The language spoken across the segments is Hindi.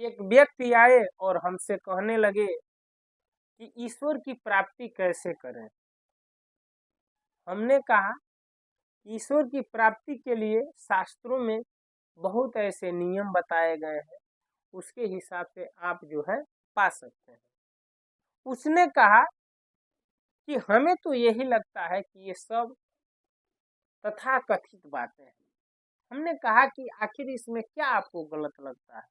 एक व्यक्ति आए और हमसे कहने लगे कि ईश्वर की प्राप्ति कैसे करें। हमने कहा ईश्वर की प्राप्ति के लिए शास्त्रों में बहुत ऐसे नियम बताए गए हैं, उसके हिसाब से आप जो है पा सकते हैं। उसने कहा कि हमें तो यही लगता है कि ये सब तथाकथित बातें हैं। हमने कहा कि आखिर इसमें क्या आपको गलत लगता है।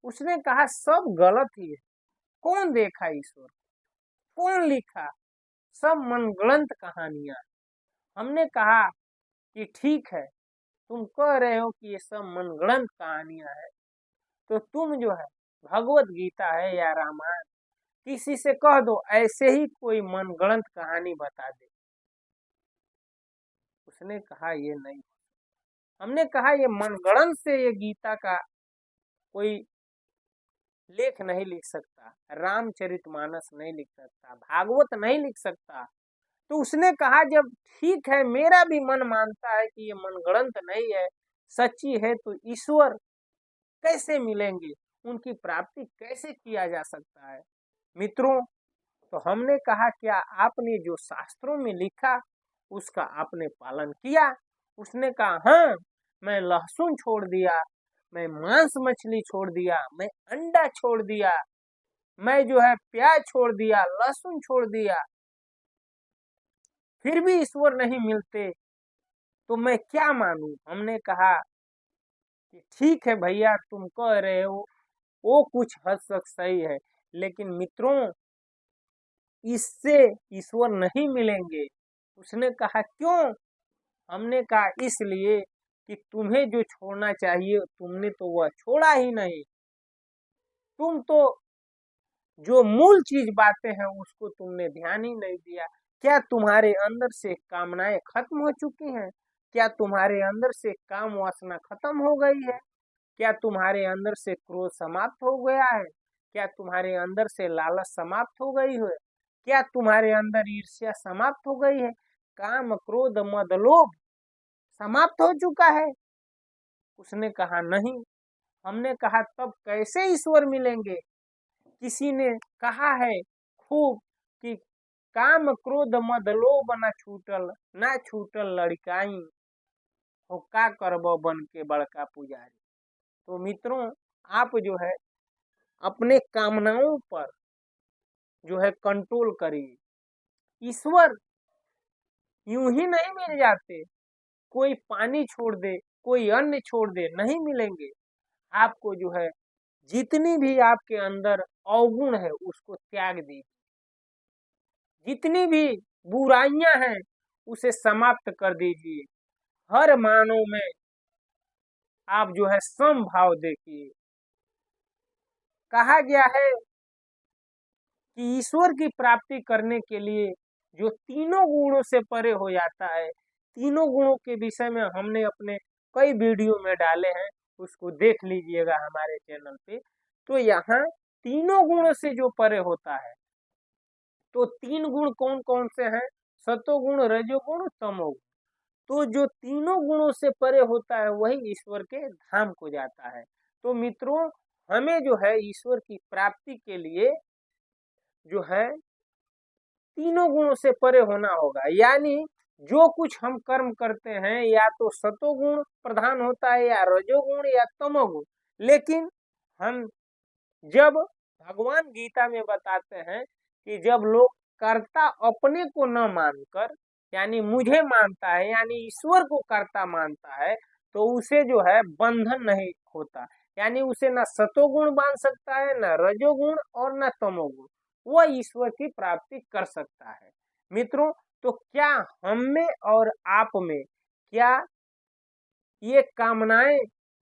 उसने कहा सब गलत ही है। कौन देखा ईश्वर, कौन लिखा, सब मनगढ़ंत कहानियां। हमने कहा कि ठीक है, तुम कह रहे हो कि ये सब मनगढ़ंत कहानियां है, तो तुम जो है भगवत गीता है या रामायण, किसी से कह दो ऐसे ही कोई मनगढ़ंत कहानी बता दे। उसने कहा ये नहीं। हमने कहा ये मनगढ़ंत से ये गीता का कोई लेख नहीं लिख सकता, रामचरितमानस नहीं लिख सकता, भागवत नहीं लिख सकता। तो उसने कहा जब ठीक है, मेरा भी मन मानता है कि ये मनगढ़ंत नहीं है, सच्ची है, तो ईश्वर कैसे मिलेंगे, उनकी प्राप्ति कैसे किया जा सकता है। मित्रों, तो हमने कहा क्या आपने जो शास्त्रों में लिखा उसका आपने पालन किया। उसने कहा हाँ, मैं लहसुन छोड़ दिया, मैं मांस मछली छोड़ दिया, मैं अंडा छोड़ दिया, मैं जो है प्याज छोड़ दिया, लहसुन छोड़ दिया, फिर भी ईश्वर नहीं मिलते, तो मैं क्या मानूं। हमने कहा कि ठीक है भैया, तुम कह रहे हो वो कुछ हद तक सही है, लेकिन मित्रों इससे ईश्वर नहीं मिलेंगे। उसने कहा क्यों। हमने कहा इसलिए कि तुम्हें जो छोड़ना चाहिए तुमने तो वह छोड़ा ही नहीं। तुम तो जो मूल चीज बातें हैं उसको तुमने ध्यान ही नहीं दिया। क्या तुम्हारे अंदर से कामनाएं खत्म हो चुकी हैं? क्या तुम्हारे अंदर से काम वासना खत्म हो गई है? क्या तुम्हारे अंदर से क्रोध समाप्त हो गया है? क्या तुम्हारे अंदर से लालच समाप्त हो गई है? क्या तुम्हारे अंदर ईर्ष्या समाप्त हो गई है? काम क्रोध मद लोभ समाप्त हो चुका है? उसने कहा नहीं। हमने कहा तब कैसे ईश्वर मिलेंगे। किसी ने कहा है खूब कि काम क्रोध मद लोभ न छूटल लड़काई, हो का करबो बन के बड़का पुजारी। तो मित्रों, आप जो है अपने कामनाओं पर जो है कंट्रोल करिए। ईश्वर यूं ही नहीं मिल जाते। कोई पानी छोड़ दे, कोई अन्न छोड़ दे, नहीं मिलेंगे। आपको जो है जितनी भी आपके अंदर अवगुण है उसको त्याग दीजिए। जितनी भी बुराइयां हैं उसे समाप्त कर दीजिए। हर मानव में आप जो है समभाव देखिए। कहा गया है कि ईश्वर की प्राप्ति करने के लिए जो तीनों गुणों से परे हो जाता है, तीनों गुणों के विषय में हमने अपने कई वीडियो में डाले हैं, उसको देख लीजिएगा हमारे चैनल पे। तो यहाँ तीनों गुणों से जो परे होता है, तो तीन गुण कौन कौन से हैं? सतोगुण, रजोगुण, तमोगुण। तो जो तीनों गुणों से परे होता है वही ईश्वर के धाम को जाता है। तो मित्रों, हमें जो है ईश्वर की प्राप्ति के लिए जो है तीनों गुणों से परे होना होगा। यानी जो कुछ हम कर्म करते हैं या तो सतोगुण प्रधान होता है या रजोगुण या तमोगुण। लेकिन हम जब भगवान गीता में बताते हैं कि जब लोग कर्ता अपने को न मानकर यानी मुझे मानता है, यानी ईश्वर को कर्ता मानता है, तो उसे जो है बंधन नहीं होता। यानी उसे न सतोगुण बांध सकता है, न रजोगुण और न तमोगुण। वह ईश्वर की प्राप्ति कर सकता है। मित्रों, तो क्या हम में और आप में क्या ये कामनाएं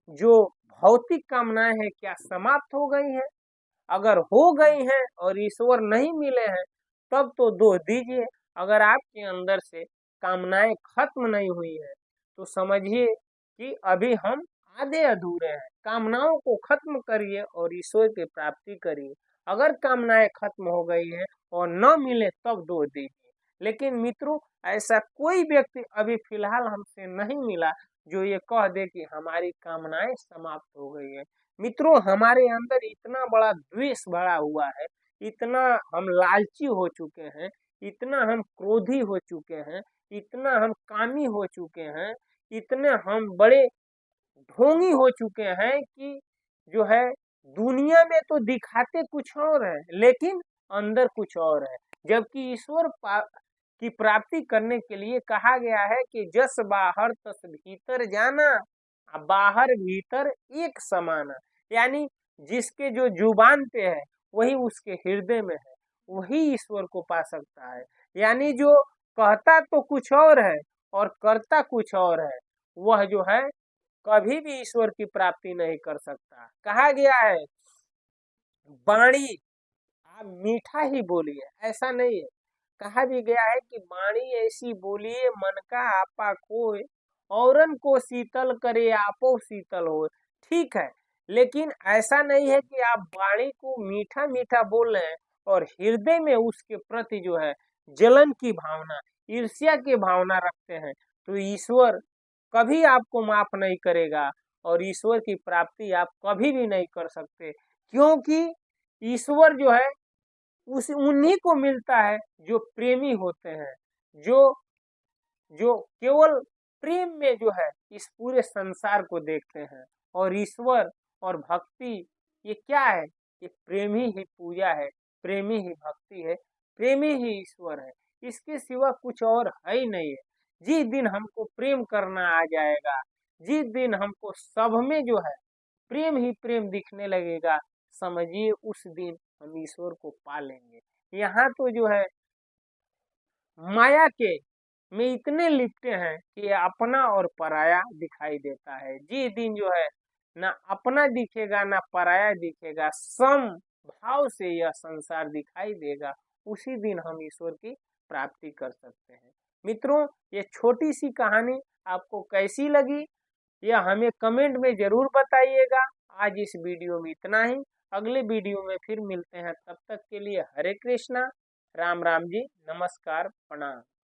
जो भौतिक कामनाएं हैं क्या समाप्त हो गई हैं? अगर हो गई हैं और ईश्वर नहीं मिले हैं तब तो दोष दीजिए। अगर आपके अंदर से कामनाएं खत्म नहीं हुई हैं तो समझिए कि अभी हम आधे अधूरे हैं। कामनाओं को खत्म करिए और ईश्वर की प्राप्ति करिए। अगर कामनाएं खत्म हो गई हैं और न मिले तब दोष दीजिए। लेकिन मित्रों, ऐसा कोई व्यक्ति अभी फिलहाल हमसे नहीं मिला जो ये कह दे कि हमारी कामनाएं समाप्त हो गई है। मित्रों, हमारे अंदर इतना बड़ा द्वेष भरा हुआ है, इतना हम लालची हो चुके हैं, इतना हम क्रोधी हो चुके हैं, इतना हम कामी हो चुके हैं, इतने हम बड़े ढोंगी हो चुके हैं कि जो है दुनिया में तो दिखाते कुछ और है लेकिन अंदर कुछ और है। जबकि की प्राप्ति करने के लिए कहा गया है कि जस बाहर तस भीतर जाना, बाहर भीतर एक समाना। यानी जिसके जो जुबान पे है वही उसके हृदय में है, वही ईश्वर को पा सकता है। यानी जो कहता तो कुछ और है और करता कुछ और है, वह जो है कभी भी ईश्वर की प्राप्ति नहीं कर सकता। कहा गया है वाणी आप मीठा ही बोलिए, ऐसा नहीं है। कहा भी गया है कि वाणी ऐसी बोलिए मन का आपा खोए, औरन को शीतल करे आपो शीतल हो। ठीक है, लेकिन ऐसा नहीं है कि आप वाणी को मीठा मीठा बोल रहे हैं और हृदय में उसके प्रति जो है जलन की भावना, ईर्ष्या की भावना रखते हैं, तो ईश्वर कभी आपको माफ नहीं करेगा और ईश्वर की प्राप्ति आप कभी भी नहीं कर सकते। क्योंकि ईश्वर जो है उस उन्हीं को मिलता है जो प्रेमी होते हैं, जो जो केवल प्रेम में जो है इस पूरे संसार को देखते हैं। और ईश्वर और भक्ति ये क्या है? ये प्रेम ही पूजा है, प्रेमी ही भक्ति है, प्रेमी ही ईश्वर है, इसके सिवा कुछ और है ही नहीं है। जिस दिन हमको प्रेम करना आ जाएगा, जिस दिन हमको सब में जो है प्रेम ही प्रेम दिखने लगेगा, समझिए उस दिन हम ईश्वर को पा लेंगे। यहाँ तो जो है माया के में इतने लिपटे हैं कि अपना और पराया दिखाई देता है। जिस दिन जो है ना अपना दिखेगा ना पराया दिखेगा, सम भाव से यह संसार दिखाई देगा, उसी दिन हम ईश्वर की प्राप्ति कर सकते हैं। मित्रों, ये छोटी सी कहानी आपको कैसी लगी यह हमें कमेंट में जरूर बताइएगा। आज इस वीडियो में इतना ही, अगले वीडियो में फिर मिलते हैं। तब तक के लिए हरे कृष्णा, राम राम जी, नमस्कार, प्रणाम।